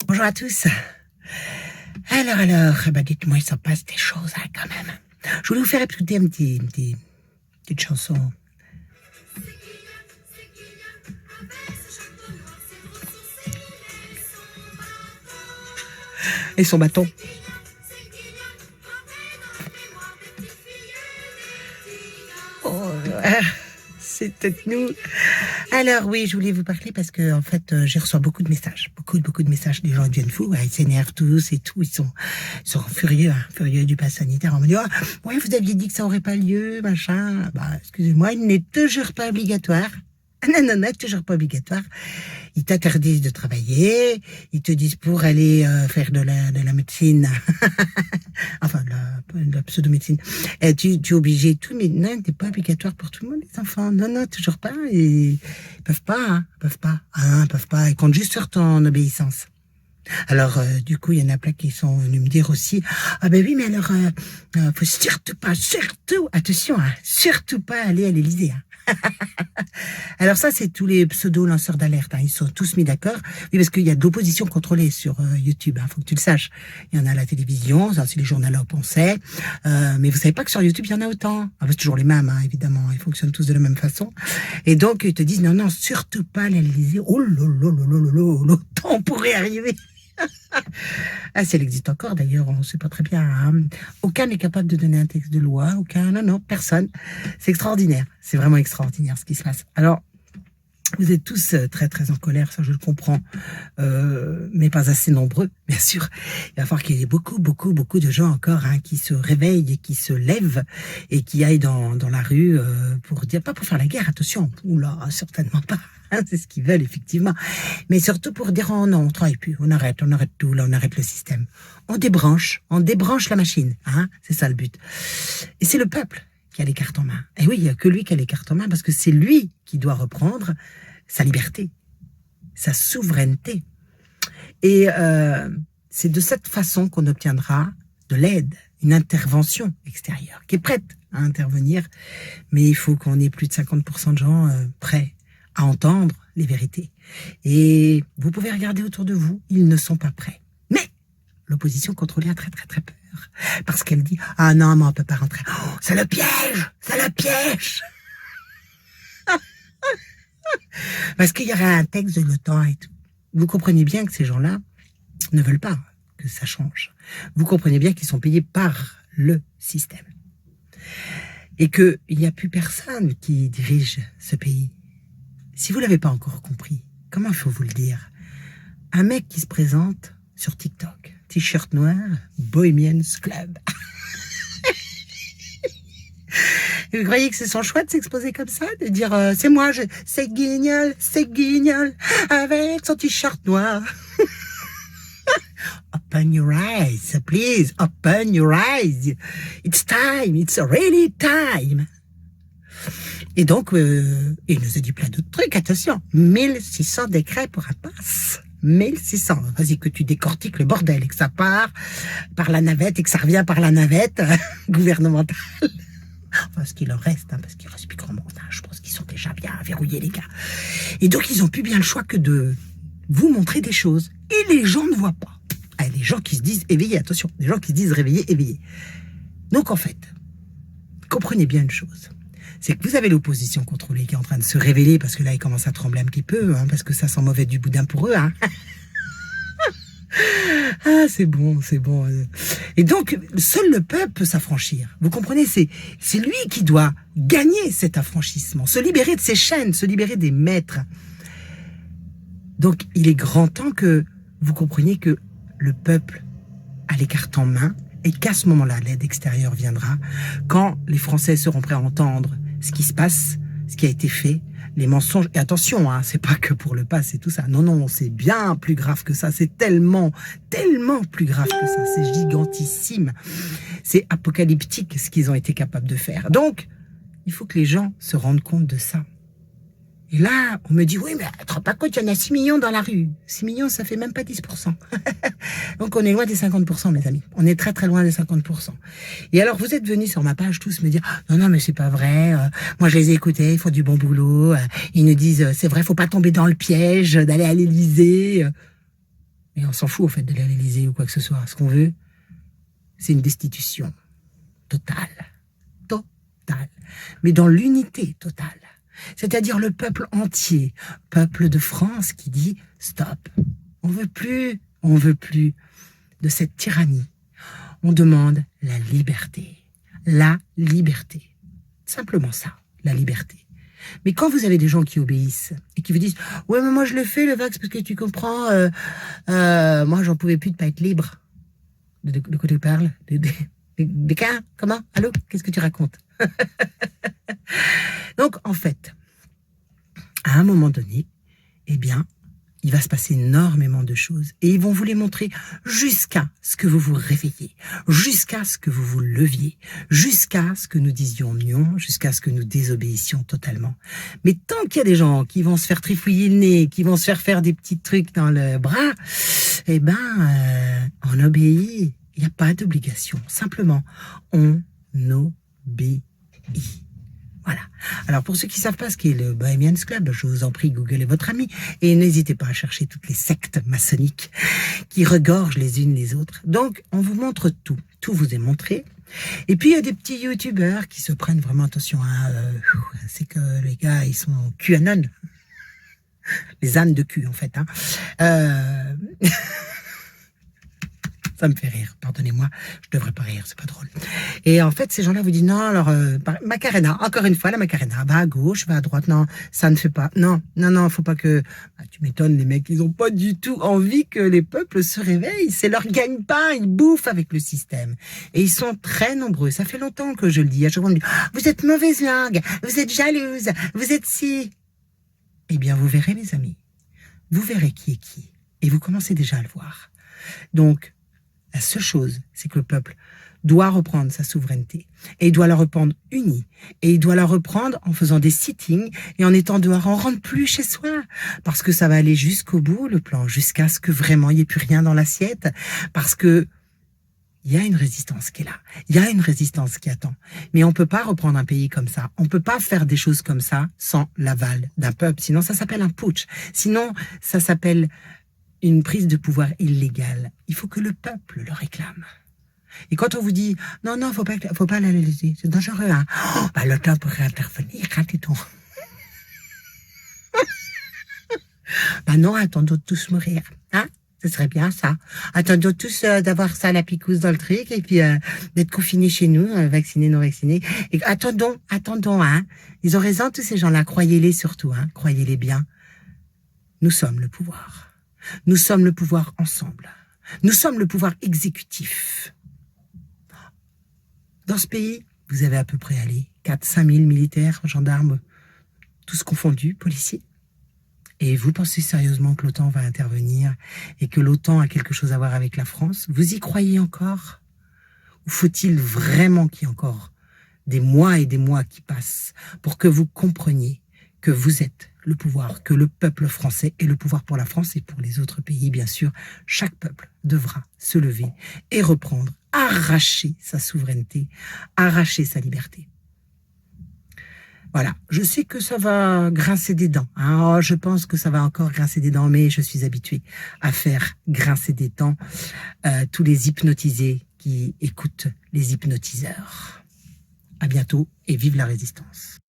Bonjour à tous. Alors, dites-moi, il s'en passe des choses, hein, quand même. Je voulais vous faire écouter une petite chanson. Et son bâton. Oh, c'était nous. Alors oui, je voulais vous parler parce que en fait, j'ai reçu beaucoup de messages, beaucoup de messages. Les gens deviennent fous, ils s'énervent tous et tout. Ils sont furieux, furieux du pass sanitaire. On me dit, ouais, vous aviez dit que ça aurait pas lieu, machin. Bah, excusez-moi, il n'est toujours pas obligatoire. Non, toujours pas obligatoire. Ils t'interdisent de travailler, ils te disent pour aller faire de la médecine, enfin de la pseudo-médecine, tu es obligé tout, mais non, t'es pas obligatoire pour tout le monde, les enfants. Non, toujours pas. Et ils peuvent pas, peuvent pas. Ils comptent juste sur ton obéissance. Alors, du coup, il y en a plein qui sont venus me dire aussi, ah ben oui, mais alors, faut surtout, attention, surtout pas aller à l'Élysée. Alors ça, c'est tous les pseudo-lanceurs d'alerte. Ils sont tous mis d'accord. Oui, parce qu'il y a de l'opposition contrôlée sur YouTube. Faut que tu le saches. Il y en a à la télévision, ça c'est les journalopes, on sait. Mais vous savez pas que sur YouTube, il y en a autant. C'est toujours les mêmes, évidemment. Ils fonctionnent tous de la même façon. Et donc, ils te disent, non, surtout pas aller à l'Élysée. Oh le temps pourrait arriver. Si elle existe encore, d'ailleurs, on ne sait pas très bien. Aucun n'est capable de donner un texte de loi. Non, personne. C'est extraordinaire. C'est vraiment extraordinaire ce qui se passe. Alors, vous êtes tous très, très en colère, ça je le comprends, mais pas assez nombreux, bien sûr. Il va falloir qu'il y ait beaucoup de gens encore qui se réveillent et qui se lèvent et qui aillent dans la rue pour dire, pas pour faire la guerre, attention, oula, certainement pas. C'est ce qu'ils veulent, effectivement. Mais surtout pour dire, oh non, on travaille plus, on arrête tout, là, on arrête le système. On débranche la machine, c'est ça le but. Et c'est le peuple qui a les cartes en main. Et oui, il n'y a que lui qui a les cartes en main, parce que c'est lui qui doit reprendre sa liberté, sa souveraineté. Et c'est de cette façon qu'on obtiendra de l'aide, une intervention extérieure, qui est prête à intervenir, mais il faut qu'on ait plus de 50% de gens prêts à entendre les vérités. Et vous pouvez regarder autour de vous, ils ne sont pas prêts. Mais l'opposition contrôlée a très peur. Parce qu'elle dit, ah non, mais on ne peut pas rentrer. Oh, c'est le piège. Parce qu'il y aura un texte de l'OTAN et tout. Vous comprenez bien que ces gens-là ne veulent pas que ça change. Vous comprenez bien qu'ils sont payés par le système. Et qu'il n'y a plus personne qui dirige ce pays. Si vous ne l'avez pas encore compris, comment il faut vous le dire? Un mec qui se présente sur TikTok, t-shirt noir, Bohemians Club. Vous croyez que c'est son choix de s'exposer comme ça, de dire c'est moi, c'est Guignol, avec son t-shirt noir. Open your eyes, please, open your eyes. It's time, it's really time. Et donc, il nous a dit plein d'autres trucs, attention, 1600 décrets pour un pass. 1600. Vas-y, que tu décortiques le bordel et que ça part par la navette et que ça revient par la navette gouvernementale. Enfin, ce qu'il en reste, parce qu'il reste plus grand monde. Je pense qu'ils sont déjà bien verrouillés, les gars. Et donc, ils n'ont plus bien le choix que de vous montrer des choses. Et les gens ne voient pas. Les gens qui se disent éveillés, attention, les gens qui se disent réveillés, éveillés. Donc, en fait, comprenez bien une chose. C'est que vous avez l'opposition contrôlée qui est en train de se révéler, parce que là, ils commencent à trembler un petit peu, parce que ça sent mauvais du boudin pour eux. C'est bon. Et donc, seul le peuple peut s'affranchir. Vous comprenez, c'est lui qui doit gagner cet affranchissement, se libérer de ses chaînes, se libérer des maîtres. Donc, il est grand temps que vous compreniez que le peuple a les cartes en main et qu'à ce moment-là, l'aide extérieure viendra quand les Français seront prêts à entendre ce qui se passe, ce qui a été fait, les mensonges. Et attention, c'est pas que pour le pass et tout ça. Non, c'est bien plus grave que ça. C'est tellement plus grave que ça. C'est gigantissime. C'est apocalyptique ce qu'ils ont été capables de faire. Donc, il faut que les gens se rendent compte de ça. Et là, on me dit, oui, mais tu te rends pas compte, il y en a 6 millions dans la rue. 6 millions, ça fait même pas 10%. Donc, on est loin des 50%, mes amis. On est très loin des 50%. Et alors, vous êtes venus sur ma page tous me dire, non, mais c'est pas vrai. Moi, je les ai écoutés, ils font du bon boulot. Ils nous disent, c'est vrai, faut pas tomber dans le piège d'aller à l'Élysée. Et on s'en fout, au fait, d'aller à l'Élysée ou quoi que ce soit. Ce qu'on veut, c'est une destitution totale. Totale. Mais dans l'unité totale. C'est-à-dire le peuple entier, peuple de France qui dit « Stop, on veut plus de cette tyrannie. On demande la liberté. La liberté. Simplement ça, la liberté. » Mais quand vous avez des gens qui obéissent et qui vous disent « Ouais, mais moi je le fais, le vax, parce que tu comprends, moi j'en pouvais plus de pas être libre. » De quoi tu parles? De quoi? Comment? Allô? Qu'est-ce que tu racontes? Donc, en fait, à un moment donné, eh bien, il va se passer énormément de choses et ils vont vous les montrer jusqu'à ce que vous vous réveillez, jusqu'à ce que vous vous leviez, jusqu'à ce que nous disions non, jusqu'à ce que nous désobéissions totalement. Mais tant qu'il y a des gens qui vont se faire trifouiller le nez, qui vont se faire des petits trucs dans le bras, eh ben, on obéit. Il n'y a pas d'obligation. Simplement, on obéit. Voilà. Alors, pour ceux qui ne savent pas ce qu'est le Bohemians Club, je vous en prie, googlez votre ami et n'hésitez pas à chercher toutes les sectes maçonniques qui regorgent les unes les autres. Donc, on vous montre tout. Tout vous est montré. Et puis, il y a des petits youtubeurs qui se prennent vraiment attention à... c'est que les gars, ils sont QAnon. Les ânes de cul, en fait. Hein. Ça me fait rire, pardonnez-moi, je devrais pas rire, c'est pas drôle. Et en fait, ces gens-là vous disent, non, alors, Macarena, encore une fois, la Macarena, va à gauche, va à droite, non, ça ne fait pas, non, faut pas que... Ah, tu m'étonnes, les mecs, ils ont pas du tout envie que les peuples se réveillent, c'est leur gagne-pain, ils bouffent avec le système. Et ils sont très nombreux, ça fait longtemps que je le dis, à chaque fois on me dit, vous êtes mauvaise langue, vous êtes jalouse, vous êtes si... Eh bien, vous verrez, mes amis, vous verrez qui est qui, et vous commencez déjà à le voir. Donc, la seule chose, c'est que le peuple doit reprendre sa souveraineté. Et il doit la reprendre unie. Et il doit la reprendre en faisant des sittings et en étant dehors. On rentre plus chez soi. Parce que ça va aller jusqu'au bout, le plan, jusqu'à ce que vraiment il n'y ait plus rien dans l'assiette. Parce que il y a une résistance qui est là. Il y a une résistance qui attend. Mais on peut pas reprendre un pays comme ça. On peut pas faire des choses comme ça sans l'aval d'un peuple. Sinon, ça s'appelle un putsch. Sinon, ça s'appelle... une prise de pouvoir illégale. Il faut que le peuple le réclame. Et quand on vous dit non, faut pas aller à l'Élysée, c'est dangereux, hein. Oh, bah, l'OTAN pourrait intervenir, hein, dis donc. Bah non, attendons tous mourir, hein. Ce serait bien ça. Attendons tous d'avoir ça la picouse dans le truc et puis d'être confinés chez nous, vaccinés, non vaccinés. Et attendons, hein. Ils ont raison tous ces gens-là. Croyez-les surtout, hein. Croyez-les bien. Nous sommes le pouvoir. Nous sommes le pouvoir ensemble. Nous sommes le pouvoir exécutif. Dans ce pays, vous avez à peu près 4-5 000 militaires, gendarmes, tous confondus, policiers. Et vous pensez sérieusement que l'OTAN va intervenir et que l'OTAN a quelque chose à voir avec la France? Vous y croyez encore? Ou faut-il vraiment qu'il y ait encore des mois et des mois qui passent pour que vous compreniez que vous êtes le pouvoir, que le peuple français est le pouvoir pour la France et pour les autres pays, bien sûr. Chaque peuple devra se lever et reprendre, arracher sa souveraineté, arracher sa liberté. Voilà, je sais que ça va grincer des dents. Hein. Oh, je pense que ça va encore grincer des dents, mais je suis habituée à faire grincer des dents tous les hypnotisés qui écoutent les hypnotiseurs. À bientôt et vive la résistance.